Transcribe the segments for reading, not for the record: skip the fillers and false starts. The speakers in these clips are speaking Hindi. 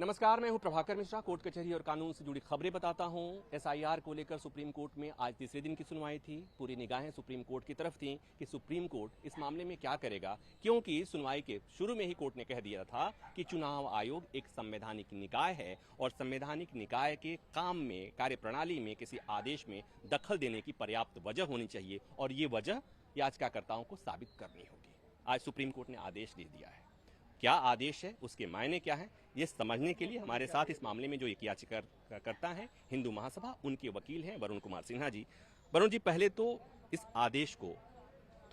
नमस्कार, मैं हूं प्रभाकर मिश्रा। कोर्ट कचहरी और कानून से जुड़ी खबरें बताता हूं। एसआईआर को लेकर सुप्रीम कोर्ट में आज तीसरे दिन की सुनवाई थी। पूरी निगाहें सुप्रीम कोर्ट की तरफ थीं कि सुप्रीम कोर्ट इस मामले में क्या करेगा, क्योंकि सुनवाई के शुरू में ही कोर्ट ने कह दिया था कि चुनाव आयोग एक संवैधानिक निकाय है और संवैधानिक निकाय के काम में, कार्यप्रणाली में किसी आदेश में दखल देने की पर्याप्त वजह होनी चाहिए और ये वजह याचिकाकर्ताओं को साबित करनी होगी। आज सुप्रीम कोर्ट ने आदेश दे दिया है। क्या आदेश है, उसके मायने क्या है, ये समझने के लिए हमारे साथ इस मामले में जो एक याचिकाकर्ता हैं, हिंदू महासभा, उनके वकील हैं वरुण कुमार सिन्हा जी। वरुण जी, पहले तो इस आदेश को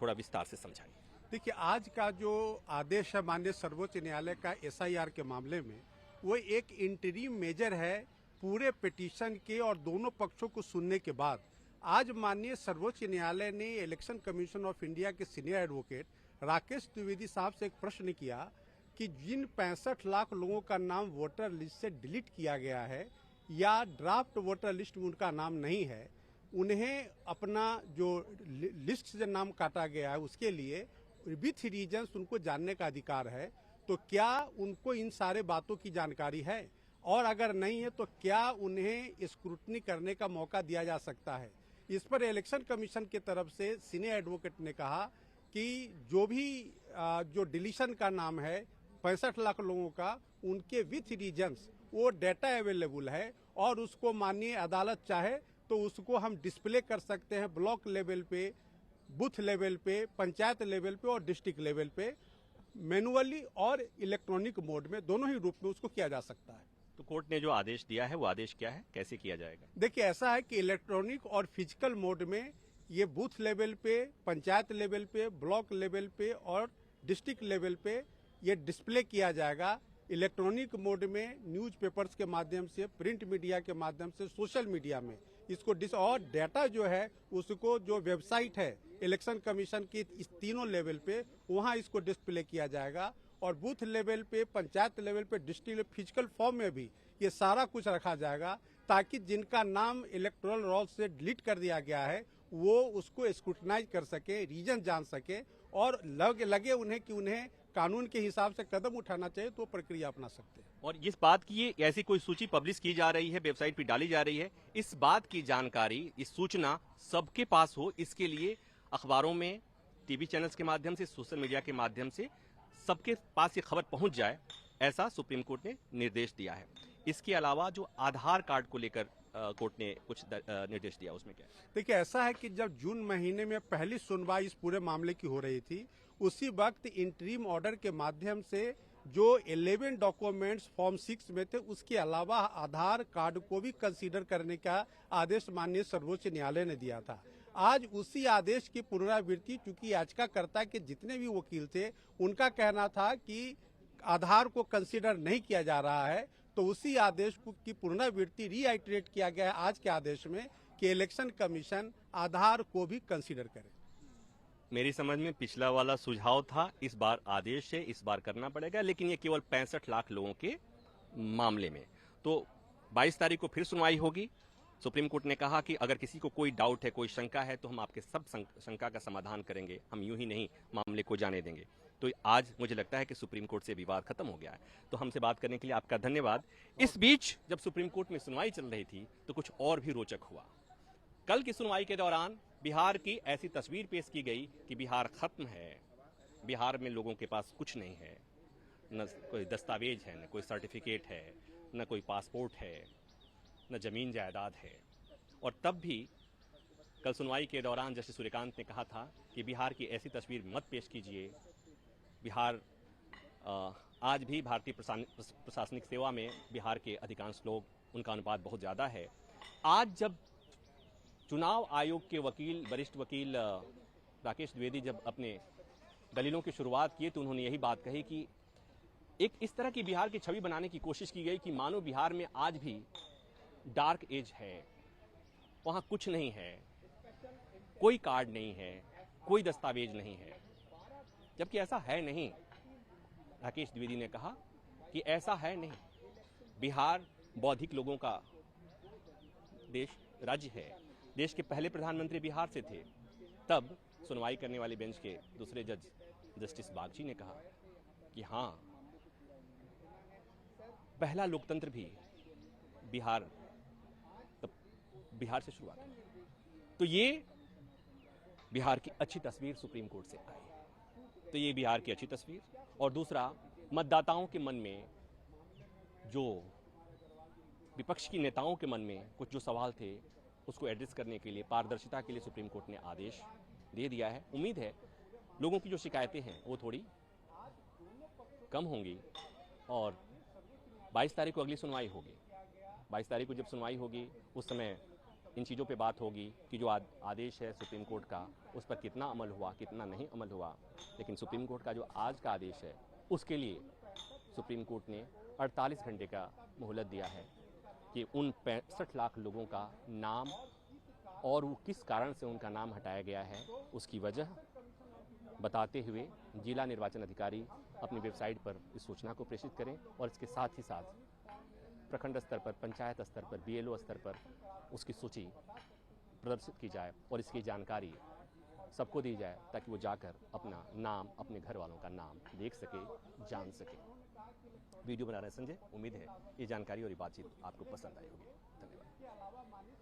थोड़ा विस्तार से समझाइए। देखिए, आज का जो आदेश है माननीय सर्वोच्च न्यायालय का एसआईआर के मामले में, वो एक इंटरिम मेजर है पूरे पिटीशन के और दोनों पक्षों को सुनने के बाद। आज माननीय सर्वोच्च न्यायालय ने इलेक्शन कमीशन ऑफ इंडिया के सीनियर एडवोकेट राकेश द्विवेदी साहब से एक प्रश्न किया कि जिन 65 लाख लोगों का नाम वोटर लिस्ट से डिलीट किया गया है या ड्राफ्ट वोटर लिस्ट में उनका नाम नहीं है, उन्हें अपना जो लिस्ट से नाम काटा गया है उसके लिए विथ रीजन्स उनको जानने का अधिकार है। तो क्या उनको इन सारे बातों की जानकारी है, और अगर नहीं है तो क्या उन्हें स्क्रूटनी करने का मौका दिया जा सकता है। इस पर इलेक्शन कमीशन की तरफ से सीनियर एडवोकेट ने कहा कि जो भी जो डिलीशन का नाम है 65 लाख लोगों का, उनके विथ रीजन्स वो डाटा अवेलेबल है और उसको माननीय अदालत चाहे तो उसको हम डिस्प्ले कर सकते हैं ब्लॉक लेवल पे, बूथ लेवल पे, पंचायत लेवल पे और डिस्ट्रिक्ट लेवल पे, मैनुअली और इलेक्ट्रॉनिक मोड में, दोनों ही रूप में उसको किया जा सकता है। तो कोर्ट ने जो आदेश दिया है वो आदेश क्या है, कैसे किया जाएगा? देखिए, ऐसा है कि इलेक्ट्रॉनिक और फिजिकल मोड में ये बूथ लेवल पे, पंचायत लेवल पे, ब्लॉक लेवल पे और डिस्ट्रिक्ट लेवल पे ये डिस्प्ले किया जाएगा। इलेक्ट्रॉनिक मोड में न्यूज़पेपर्स के माध्यम से, प्रिंट मीडिया के माध्यम से, सोशल मीडिया में इसको और डाटा जो है उसको जो वेबसाइट है इलेक्शन कमीशन की इस तीनों लेवल पे, वहां इसको डिस्प्ले किया जाएगा। और बूथ लेवल पे, पंचायत लेवल पे, डिस्ट्रिक्ट फिजिकल फॉर्म में भी ये सारा कुछ रखा जाएगा, ताकि जिनका नाम इलेक्टोरल रोल से डिलीट कर दिया गया है वो उसको स्क्रूटनाइज कर सके, रीजन जान सके और लगे उन्हें कि उन्हें कानून के हिसाब से कदम उठाना चाहिए तो प्रक्रिया अपना सकते हैं। और इस बात की ये ऐसी कोई सूची पब्लिश की जा रही है, वेबसाइट पे डाली जा रही है, इस बात की जानकारी, इस सूचना सबके पास हो, इसके लिए अखबारों में, टीवी चैनल्स के माध्यम से, सोशल मीडिया के माध्यम से सबके पास ये खबर पहुंच जाए, ऐसा सुप्रीम कोर्ट ने निर्देश दिया है। इसके अलावा जो आधार कार्ड को लेकर कोर्ट ने कुछ निर्देश दिया, उसमें क्या है? देखिए, ऐसा है कि जब जून महीने में पहली सुनवाई इस पूरे मामले की हो रही थी, उसी वक्त इंटरिम ऑर्डर के माध्यम से जो 11 डॉक्यूमेंट्स फॉर्म 6 में थे, उसके अलावा आधार कार्ड को भी कंसीडर करने का आदेश माननीय सर्वोच्च न्यायालय ने दिया था। आज उसी आदेश की पुनरावृत्ति, चूंकि याचिकाकर्ता के जितने भी वकील थे उनका कहना था कि आधार को कंसीडर नहीं किया जा रहा है, तो उसी आदेश की पुनरावृत्ति रीआइटरेट किया गया आज के आदेश में कि इलेक्शन कमीशन आधार को भी कंसीडर करे। मेरी समझ में पिछला वाला सुझाव था, इस बार आदेश है, इस बार करना पड़ेगा, लेकिन ये केवल 65 लाख लोगों के मामले में। तो 22 तारीख को फिर सुनवाई होगी। सुप्रीम कोर्ट ने कहा कि अगर किसी को कोई डाउट है, कोई शंका है, तो हम आपके सब शंका का समाधान करेंगे, हम यूं ही नहीं मामले को जाने देंगे। तो आज मुझे लगता है कि सुप्रीम कोर्ट से विवाद खत्म हो गया है। तो हमसे बात करने के लिए आपका धन्यवाद। इस बीच जब सुप्रीम कोर्ट में सुनवाई चल रही थी तो कुछ और भी रोचक हुआ। कल की सुनवाई के दौरान बिहार की ऐसी तस्वीर पेश की गई कि बिहार खत्म है, बिहार में लोगों के पास कुछ नहीं है, न कोई दस्तावेज है, न कोई सर्टिफिकेट है, न कोई पासपोर्ट है, न जमीन जायदाद है। और तब भी कल सुनवाई के दौरान जस्टिस सूर्यकांत ने कहा था कि बिहार की ऐसी तस्वीर मत पेश कीजिए। बिहार आज भी भारतीय प्रशासनिक सेवा में बिहार के अधिकांश लोग, उनका अनुपात बहुत ज़्यादा है। आज जब चुनाव आयोग के वकील, वरिष्ठ वकील राकेश द्विवेदी जब अपने दलीलों की शुरुआत की तो उन्होंने यही बात कही कि एक इस तरह की बिहार की छवि बनाने की कोशिश की गई कि मानो बिहार में आज भी डार्क एज है, वहाँ कुछ नहीं है, कोई कार्ड नहीं है, कोई दस्तावेज नहीं है, जबकि ऐसा है नहीं। राकेश द्विवेदी ने कहा कि ऐसा है नहीं, बिहार बौद्धिक लोगों का देश, राज्य है। देश के पहले प्रधानमंत्री बिहार से थे। तब सुनवाई करने वाले बेंच के दूसरे जज जस्टिस बागची ने कहा कि हाँ, पहला लोकतंत्र भी बिहार तब बिहार से शुरुआत हुई। तो ये बिहार की अच्छी तस्वीर सुप्रीम कोर्ट से आई। तो ये बिहार की अच्छी तस्वीर। और दूसरा, मतदाताओं के मन में जो विपक्ष की नेताओं के मन में कुछ जो सवाल थे उसको एड्रेस करने के लिए, पारदर्शिता के लिए सुप्रीम कोर्ट ने आदेश दे दिया है। उम्मीद है लोगों की जो शिकायतें हैं वो थोड़ी कम होंगी और 22 तारीख को अगली सुनवाई होगी। 22 तारीख को जब सुनवाई होगी उस समय इन चीज़ों पे बात होगी कि जो आदेश है सुप्रीम कोर्ट का उस पर कितना अमल हुआ, कितना नहीं अमल हुआ। लेकिन सुप्रीम कोर्ट का जो आज का आदेश है उसके लिए सुप्रीम कोर्ट ने 48 घंटे का मोहलत दिया है कि उन 65 लाख लोगों का नाम और वो किस कारण से उनका नाम हटाया गया है उसकी वजह बताते हुए जिला निर्वाचन अधिकारी अपनी वेबसाइट पर इस सूचना को प्रेषित करें और इसके साथ ही साथ प्रखंड स्तर पर, पंचायत स्तर पर, बीएलओ स्तर पर उसकी सूची प्रदर्शित की जाए और इसकी जानकारी सबको दी जाए ताकि वो जाकर अपना नाम, अपने घर वालों का नाम देख सके, जान सके। वीडियो बना रहे संजय। उम्मीद है ये जानकारी और ये बातचीत आपको पसंद आई होगी। धन्यवाद।